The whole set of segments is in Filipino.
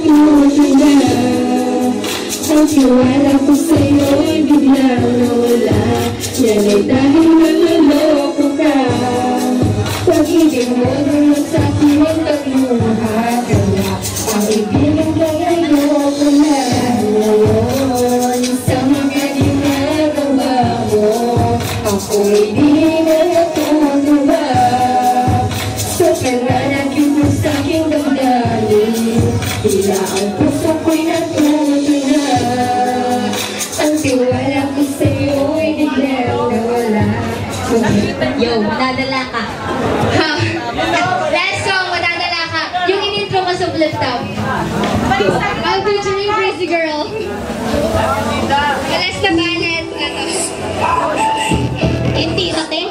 natutunan na. Ang tiwala ko sa'yo'y biglang nawala. Yan ay dahil naloloko ka. Pag hindi mo nunod sa'kin ang pagluha. Kaya ang ibigin kay ayoko na. Ngayon sa mga ginagawa mo, ako'y di na natutuwa. Sa pananakit mo sa'king damdamin, tila ang puso ko'y natutuwa. Ang tiwala ko sa'yo'y biglang nawala. Yo, madadala ka. Ha? Last song, madadala ka. Yung in-intro mo sa Flip Top. I'll featuring Crazy Girl. Alas na banet. Hindi, ate.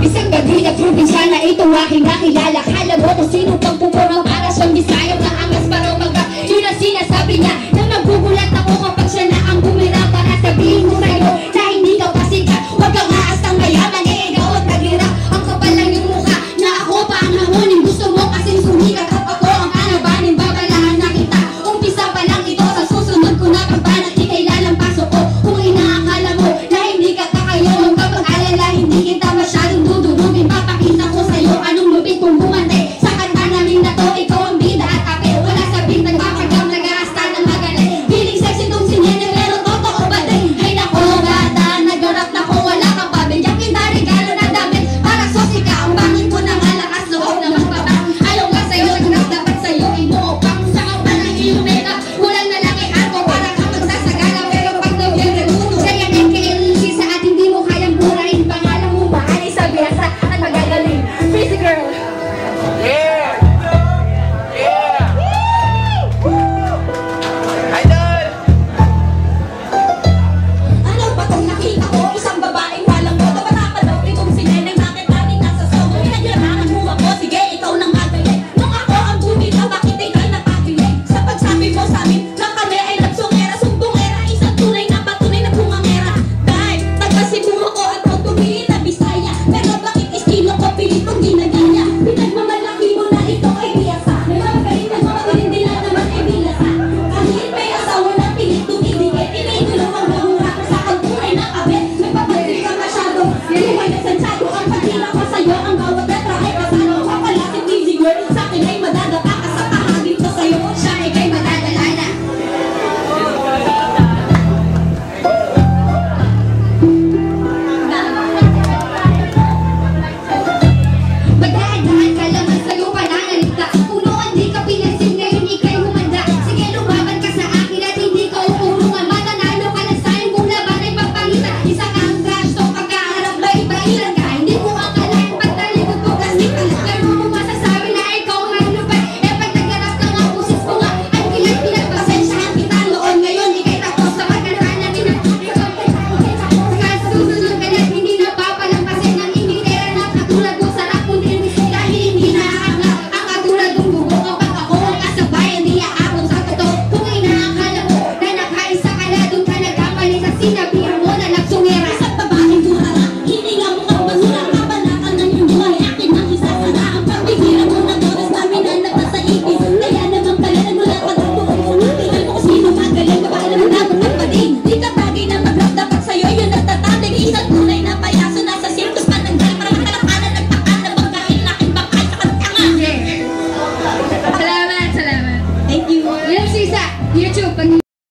Isang gabi na probinsyana, itong aking nakilala. Kala mo kung sino pang pumurang